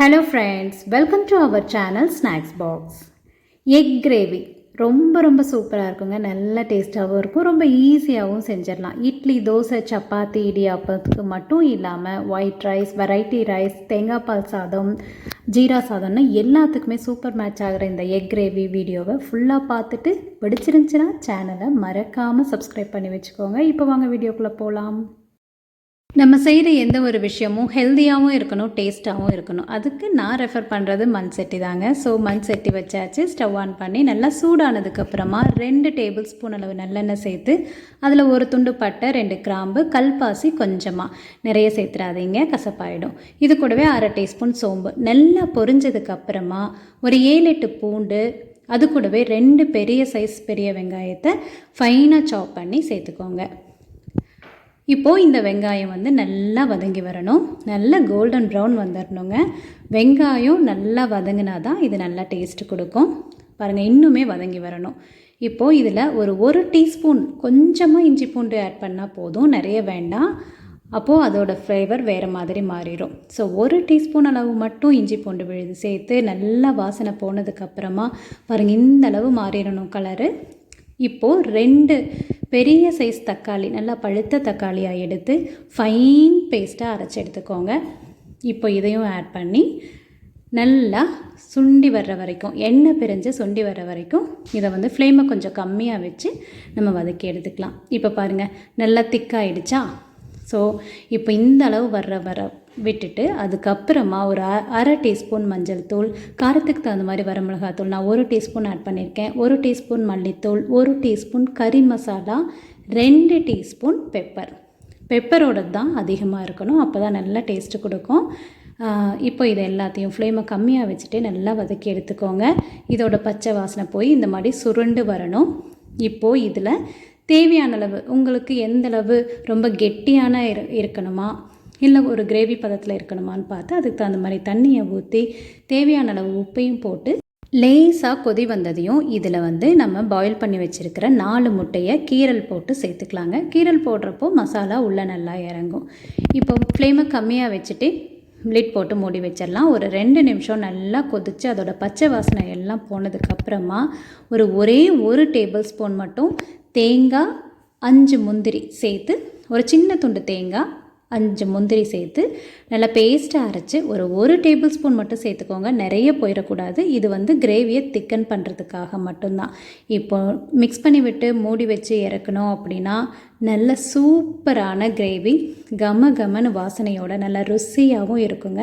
Hello friends, welcome to our channel Snacks Box. Egg gravy ரொம்ப சூப்பராக இருக்குங்க. நல்ல டேஸ்ட்டாகவும் இருக்கும், ரொம்ப ஈஸியாகவும் செஞ்சிடலாம். இட்லி, தோசை, சப்பாத்தி, இடியாப்பத்துக்கு மட்டும் இல்லாமல் ஒயிட் ரைஸ், வெரைட்டி ரைஸ், தேங்காய் பால் சாதம், ஜீரா சாதம்னு எல்லாத்துக்குமே சூப்பர் மேட்ச் ஆகிற இந்த எக் கிரேவி வீடியோவை ஃபுல்லாக பார்த்துட்டு பிடிச்சிருந்துச்சுன்னா சேனலை மறக்காமல் சப்ஸ்கிரைப் பண்ணி வச்சுக்கோங்க. இப்போ வாங்க வீடியோக்குள்ளே போகலாம். நம்ம செய்கிற எந்த ஒரு விஷயமும் ஹெல்த்தியாகவும் இருக்கணும், டேஸ்ட்டாகவும் இருக்கணும். அதுக்கு நான் ரெஃபர் பண்ணுறது மண் சட்டி தாங்க. ஸோ மண் சட்டி வச்சாச்சு. ஸ்டவ் ஆன் பண்ணி நல்லா சூடானதுக்கப்புறமா 2 டேபிள் ஸ்பூன் அளவு நல்லெண்ணெய் சேர்த்து அதில் ஒரு துண்டு பட்டை, 2 கிராம்பு, கல்பாசி கொஞ்சமாக, நிறைய சேர்த்துறாதீங்க, கசப்பாயிடும். இது கூடவே 1/2 டீஸ்பூன் சோம்பு நல்லா பொரிஞ்சதுக்கப்புறமா ஒரு 7-8 பூண்டு, அது கூடவே 2 பெரிய சைஸ் பெரிய வெங்காயத்தை ஃபைனாக சாப் பண்ணி சேர்த்துக்கோங்க. இப்போது இந்த வெங்காயம் நல்லா வதங்கி வரணும். நல்லா கோல்டன் ப்ரௌன் வந்துடணுங்க. வெங்காயம் நல்லா வதங்கினா தான் இது நல்லா டேஸ்ட்டு கொடுக்கும். பாருங்கள், இன்னுமே வதங்கி வரணும். இப்போது இதில் ஒரு டீஸ்பூன் கொஞ்சமாக இஞ்சி பூண்டு ஆட் பண்ணால் போதும், நிறைய வேண்டாம். அப்போது அதோட ஃப்ளேவர் வேறு மாதிரி மாறிடும். ஸோ 1 டீஸ்பூன் அளவு மட்டும் இஞ்சி பூண்டு விழுது சேர்த்து நல்லா வாசனை போனதுக்கப்புறமா பாருங்கள், இந்த அளவு மாறிடணும் கலரு. இப்போது 2 பெரிய சைஸ் தக்காளி, நல்லா பழுத்த தக்காளியாக எடுத்து ஃபைன் பேஸ்ட்டாக அரைச்சி எடுத்துக்கோங்க. இப்போ இதையும் ஆட் பண்ணி நல்லா சுண்டி வர்ற வரைக்கும், எண்ணெய் பிரிஞ்சு சுண்டி வர்ற வரைக்கும் இதை ஃப்ளேமை கொஞ்சம் கம்மியாக வச்சு நம்ம வதக்கி எடுத்துக்கலாம். இப்போ பாருங்கள், நல்லா திக்காயிடுச்சா. ஸோ இப்போ இந்த அளவு வர விட்டுட்டு அதுக்கப்புறமா ஒரு 1/2 டீஸ்பூன் மஞ்சள் தூள், காரத்துக்கு தகுந்த மாதிரி வரமிளகாத்தூள் நான் 1 டீஸ்பூன் ஆட் பண்ணியிருக்கேன், 1 டீஸ்பூன் மல்லித்தூள், 1 டீஸ்பூன் கறி மசாலா, 2 டீஸ்பூன் பெப்பரோட தான் அதிகமாக இருக்கணும், அப்போ தான் நல்லா டேஸ்ட்டு கொடுக்கும். இப்போ இதை எல்லாத்தையும் ஃப்ளேமை கம்மியாக வச்சுட்டு நல்லா வதக்கி எடுத்துக்கோங்க. இதோட பச்சை வாசனை போய் இந்த மாதிரி சுருண்டு வரணும். இப்போது இதில் தேவையான அளவு, உங்களுக்கு எந்த அளவு ரொம்ப கெட்டியான இருக்கணுமா இல்லை ஒரு கிரேவி பதத்தில் இருக்கணுமான்னு பார்த்து அதுக்கு தகுந்த மாதிரி தண்ணியை ஊற்றி தேவையான அளவு உப்பையும் போட்டு லேசாக கொதி வந்ததையும் இதில் நம்ம பாயில் பண்ணி வச்சுருக்கிற 4 முட்டையை கீரல் போட்டு சேர்த்துக்கலாங்க. கீரல் போடுறப்போ மசாலா உள்ளே நல்லா இறங்கும். இப்போ ஃப்ளேமை கம்மியாக வச்சுட்டு லிட் போட்டு மூடி வச்சிடலாம். ஒரு 2 நிமிஷம் நல்லா கொதித்து அதோட பச்சை வாசனை எல்லாம் போனதுக்கப்புறமா ஒரே ஒரு டேபிள் ஸ்பூன் மட்டும் தேங்காய், 5 முந்திரி சேர்த்து, ஒரு சின்ன துண்டு தேங்காய், 5 முந்திரி சேர்த்து நல்லா பேஸ்ட்டாக அரைச்சி ஒரு டேபிள் ஸ்பூன் மட்டும் சேர்த்துக்கோங்க, நிறைய போயிடக்கூடாது. இது கிரேவியை திக்கன் பண்ணுறதுக்காக மட்டும்தான். இப்போ மிக்ஸ் பண்ணி விட்டு மூடி வச்சு இறக்கணும் அப்படின்னா நல்ல சூப்பரான கிரேவி, கமன்னு வாசனையோட நல்ல ருசியாகவும் இருக்குங்க.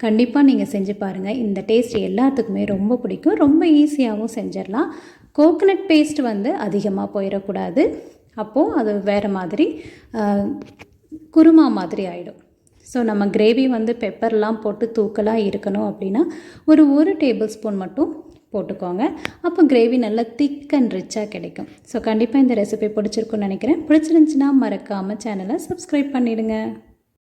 கண்டிப்பாக நீங்கள் செஞ்சு பாருங்கள். இந்த டேஸ்ட் எல்லாத்துக்குமே ரொம்ப பிடிக்கும். ரொம்ப ஈஸியாகவும் செஞ்சிடலாம். கோகனட் பேஸ்ட் அதிகமாக போயிடக்கூடாது, அப்போது அது வேறு மாதிரி குருமா மாதிரி ஆகிடும். ஸோ நம்ம கிரேவி பெப்பர்லாம் போட்டு தூக்கலாக இருக்கணும் அப்படின்னா ஒரு டேபிள் ஸ்பூன் மட்டும் போட்டுக்கோங்க. அப்போ கிரேவி நல்லா திக் அண்ட் ரிச்சாக கிடைக்கும். ஸோ கண்டிப்பாக இந்த ரெசிபி பிடிச்சிருக்குன்னு நினைக்கிறேன். பிடிச்சிருந்துச்சின்னா மறக்காமல் சேனலை சப்ஸ்கிரைப் பண்ணிவிடுங்க.